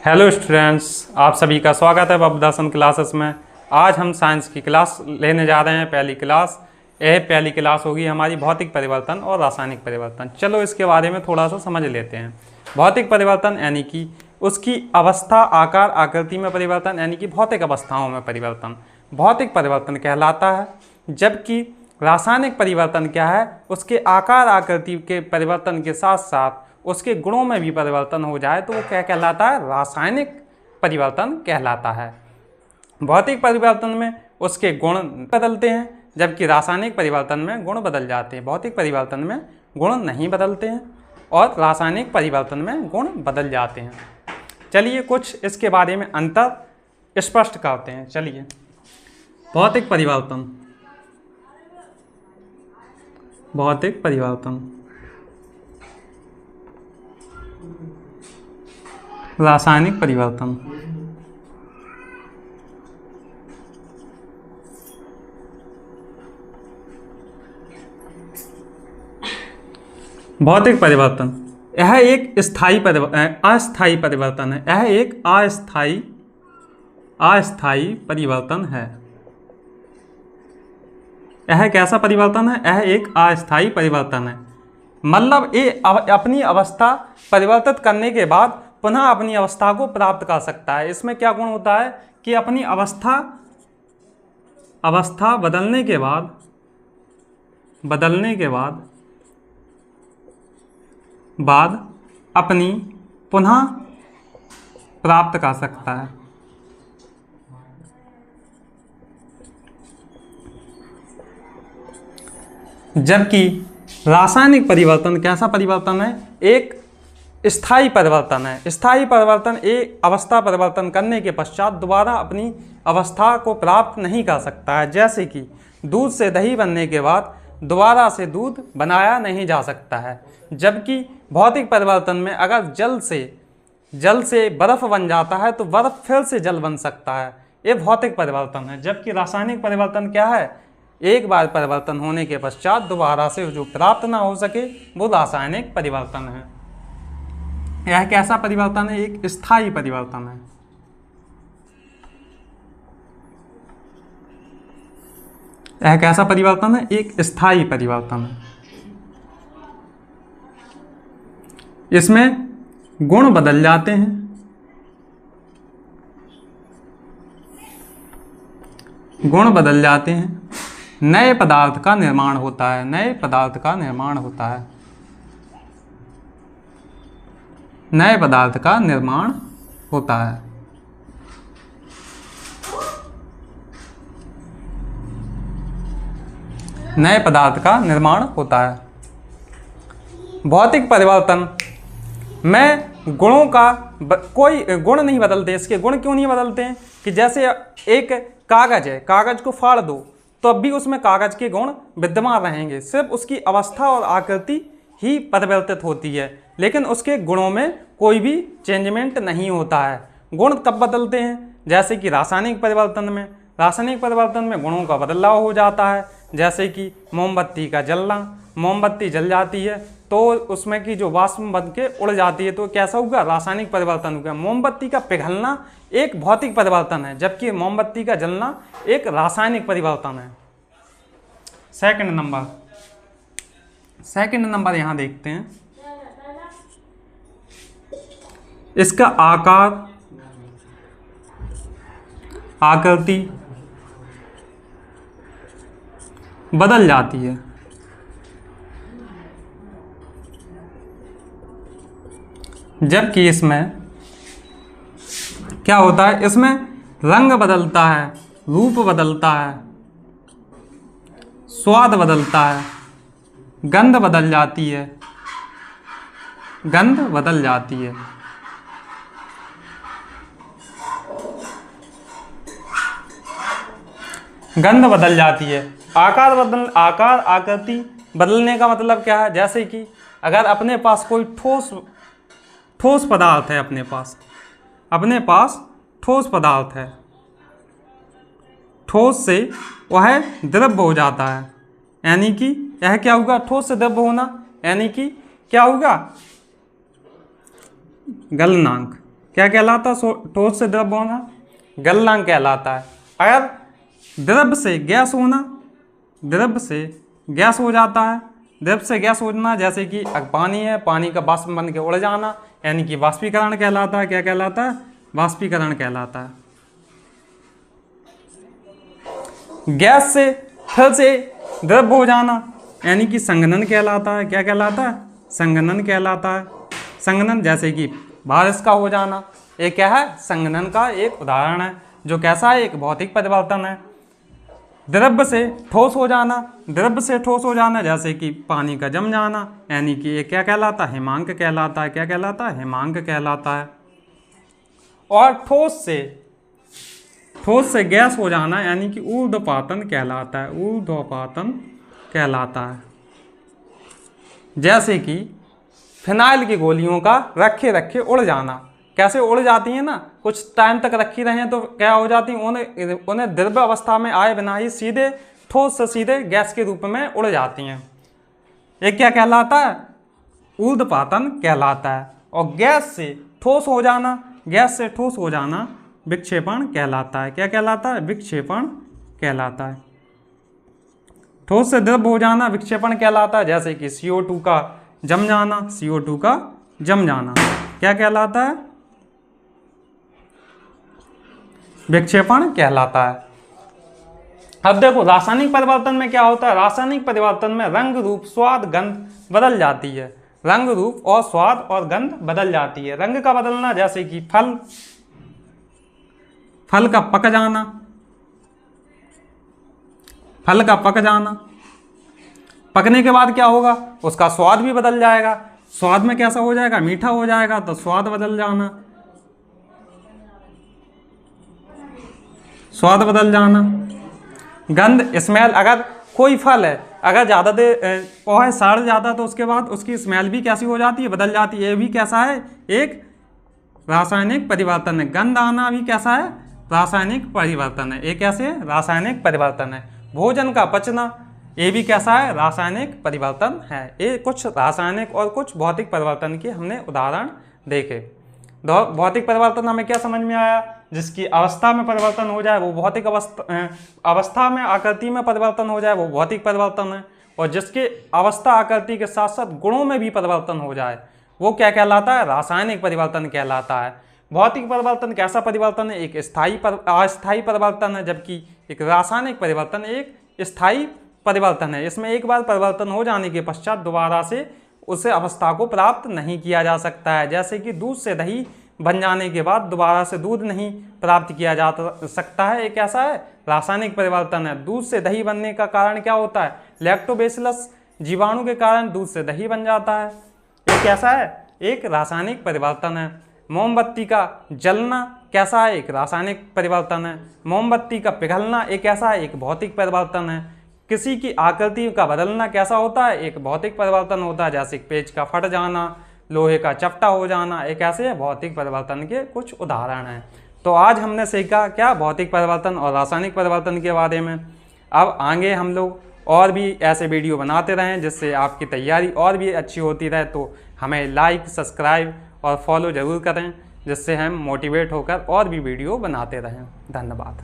Hello students, आप सभी का स्वागत है बबदासन क्लासेस में। आज हम साइंस की क्लास लेने जा रहे हैं, पहली क्लास। यह पहली क्लास होगी हमारी भौतिक परिवर्तन और रासायनिक परिवर्तन। चलो इसके बारे में थोड़ा सा समझ लेते हैं। भौतिक परिवर्तन यानी कि उसकी अवस्था, आकार, आकृति में परिवर्तन, यानी कि भौतिक अवस्थाओं में परिवर्तन भौतिक परिवर्तन कहलाता है। जबकि रासायनिक परिवर्तन क्या है, उसके आकार, आकृति के परिवर्तन के साथ साथ उसके गुणों में भी परिवर्तन हो जाए तो वो क्या कहलाता है, रासायनिक परिवर्तन कहलाता है। भौतिक परिवर्तन में उसके गुण बदलते हैं, जबकि रासायनिक परिवर्तन में गुण बदल जाते हैं। भौतिक परिवर्तन में गुण नहीं बदलते हैं और रासायनिक परिवर्तन में गुण बदल जाते हैं। चलिए कुछ इसके बारे में अंतर स्पष्ट करते हैं। चलिए, भौतिक परिवर्तन, भौतिक परिवर्तन, रासायनिक परिवर्तन। भौतिक परिवर्तन यह एक अस्थायी परिवर्तन है। यह एक अस्थायी परिवर्तन है। यह कैसा परिवर्तन है? यह एक अस्थायी परिवर्तन है। मतलब ये अपनी अवस्था परिवर्तित करने के बाद पुनः अपनी अवस्था को प्राप्त कर सकता है। इसमें क्या गुण होता है कि अपनी अवस्था बदलने के बाद अपनी पुनः प्राप्त कर सकता है। जबकि रासायनिक परिवर्तन कैसा परिवर्तन है? एक स्थायी परिवर्तन है। स्थायी परिवर्तन एक अवस्था परिवर्तन करने के पश्चात दोबारा अपनी अवस्था को प्राप्त नहीं कर सकता है। जैसे कि दूध से दही बनने के बाद दोबारा से दूध बनाया नहीं जा सकता है। जबकि भौतिक परिवर्तन में अगर जल से बर्फ बन जाता है तो बर्फ फिर से जल बन सकता है। ये भौतिक परिवर्तन है। जबकि रासायनिक परिवर्तन क्या है? एक बार परिवर्तन होने के पश्चात दोबारा से जो प्राप्त ना हो सके वो रासायनिक परिवर्तन है। यह कैसा परिवर्तन है? एक स्थायी परिवर्तन है। यह कैसा परिवर्तन है? एक स्थायी परिवर्तन है। इसमें गुण बदल जाते हैं। गुण बदल जाते हैं। नए पदार्थ का निर्माण होता है। नए पदार्थ का निर्माण होता है। नए पदार्थ का निर्माण होता है। नए पदार्थ का निर्माण होता है। भौतिक परिवर्तन में गुणों का कोई गुण नहीं बदलते। इसके गुण क्यों नहीं बदलते हैं कि जैसे एक कागज है, कागज को फाड़ दो तो अब भी उसमें कागज के गुण विद्यमान रहेंगे। सिर्फ उसकी अवस्था और आकृति ही परिवर्तित होती है, लेकिन उसके गुणों में कोई भी चेंजमेंट नहीं होता है। गुण कब बदलते हैं? जैसे कि रासायनिक परिवर्तन में। रासायनिक परिवर्तन में गुणों का बदलाव हो जाता है। जैसे कि मोमबत्ती का जलना, मोमबत्ती जल जाती है तो उसमें की जो वाष्प बन के उड़ जाती है तो कैसा होगा? रासायनिक परिवर्तन होगा। मोमबत्ती का पिघलना एक भौतिक परिवर्तन है, जबकि मोमबत्ती का जलना एक रासायनिक परिवर्तन है। सेकंड नंबर यहां देखते हैं। इसका आकार, आकृति बदल जाती है। जबकि इसमें क्या होता है? इसमें रंग बदलता है, रूप बदलता है, स्वाद बदलता है, गंध बदल जाती है। गंध बदल जाती है। गंध बदल जाती है। आकार आकृति बदलने का मतलब क्या है? जैसे कि अगर अपने पास कोई ठोस पदार्थ है, अपने पास ठोस पदार्थ है, ठोस से वह द्रव्य हो जाता है। यानी कि यह क्या होगा? ठोस से द्रव्य होना, यानी कि क्या होगा? गलनांक। क्या कहलाता है ठोस से द्रव होना? गलनांक कहलाता है। अगर द्रव से गैस होना, द्रव से गैस हो जाता है, द्रव से गैस होना जैसे कि पानी है, पानी का वाष्प बन के उड़ जाना यानी कि वाष्पीकरण कहलाता है। क्या कहलाता है? वाष्पीकरण कहलाता है। गैस से फिर से द्रव हो जाना यानी कि संघनन कहलाता है। क्या कहलाता है? संघनन कहलाता है। संघनन जैसे कि बारिश का हो जाना, ये क्या है? संघनन का एक उदाहरण है, जो कैसा है? एक भौतिक परिवर्तन है। द्रव्य से ठोस हो जाना, द्रव्य से ठोस हो जाना जैसे कि पानी का जम जाना यानी कि ये क्या कहलाता है? हिमांक कहलाता है। क्या कहलाता है? हिमांक कहलाता है। और ठोस से गैस हो जाना यानी कि ऊर्ध्वपातन कहलाता है। ऊर्ध्वपातन कहलाता है। जैसे कि फिनाइल की गोलियों का रखे रखे उड़ जाना। कैसे उड़ जाती हैं ना, कुछ टाइम तक रखी रहें तो क्या हो जाती हैं, उन्हें द्रव्य अवस्था में आए बिना ही सीधे ठोस से सीधे गैस के रूप में उड़ जाती हैं। ये क्या कहलाता है? ऊर्ध्वपातन कहलाता है। और गैस से ठोस हो जाना, गैस से ठोस हो जाना विक्षेपण कहलाता है। क्या कहलाता है? विक्षेपण कहलाता है। ठोस से द्रव हो जाना विक्षेपण कहलाता है। जैसे कि CO2 का जम जाना, CO2 का जम जाना क्या कहलाता है? विक्षेपण कहलाता है। अब देखो रासायनिक परिवर्तन में क्या होता है? रासायनिक परिवर्तन में रंग, रूप, स्वाद, गंध बदल जाती है। रंग, रूप और स्वाद और गंध बदल जाती है। रंग का बदलना जैसे कि फल का पक जाना, फल का पक जाना। पकने के बाद क्या होगा? उसका स्वाद भी बदल जाएगा। स्वाद में कैसा हो जाएगा? मीठा हो जाएगा, तो स्वाद बदल जाना, स्वाद बदल जाना। गंध, स्मेल, अगर कोई फल है अगर ज़्यादा देर और सड़ जाता तो उसके बाद उसकी स्मेल भी कैसी हो जाती है? बदल जाती है। ये भी कैसा है? एक रासायनिक परिवर्तन है। गंध आना भी कैसा है? रासायनिक परिवर्तन है। ये कैसे है? रासायनिक परिवर्तन है। भोजन का पचना, ये भी कैसा है? रासायनिक परिवर्तन है। ये कुछ रासायनिक और कुछ भौतिक परिवर्तन के हमने उदाहरण देखे। भौतिक परिवर्तन हमें क्या समझ में आया? जिसकी अवस्था में परिवर्तन हो जाए वो भौतिक अवस्था में आकृति में परिवर्तन हो जाए वो भौतिक परिवर्तन है। और जिसके अवस्था आकृति के साथ साथ गुणों में भी परिवर्तन हो जाए वो क्या कहलाता है? रासायनिक परिवर्तन कहलाता है। भौतिक परिवर्तन कैसा परिवर्तन है? एक अस्थायी परिवर्तन है, जबकि एक रासायनिक परिवर्तन एक स्थायी परिवर्तन है। इसमें एक बार परिवर्तन हो जाने के पश्चात दोबारा से उस अवस्था को प्राप्त नहीं किया जा सकता है। जैसे कि दूध से दही बन जाने के बाद दोबारा से दूध नहीं प्राप्त किया जा सकता है। एक ऐसा है रासायनिक परिवर्तन है। दूध से दही बनने का कारण क्या होता है? लैक्टोबैसिलस जीवाणु के कारण दूध से दही बन जाता है। ये कैसा है? एक रासायनिक परिवर्तन है। मोमबत्ती का जलना कैसा है? एक रासायनिक परिवर्तन है। मोमबत्ती का पिघलना एक ऐसा है? एक भौतिक परिवर्तन है। किसी की आकृति का बदलना कैसा होता है? एक भौतिक परिवर्तन होता है। जैसे पेज का फट जाना, लोहे का चपटा हो जाना, एक ऐसे भौतिक परिवर्तन के कुछ उदाहरण हैं। तो आज हमने सीखा क्या? भौतिक परिवर्तन और रासायनिक परिवर्तन के बारे में। अब आगे हम लोग और भी ऐसे वीडियो बनाते रहें जिससे आपकी तैयारी और भी अच्छी होती रहे। तो हमें लाइक, सब्सक्राइब और फॉलो ज़रूर करें, जिससे हम मोटिवेट होकर और भी वीडियो बनाते रहें। धन्यवाद।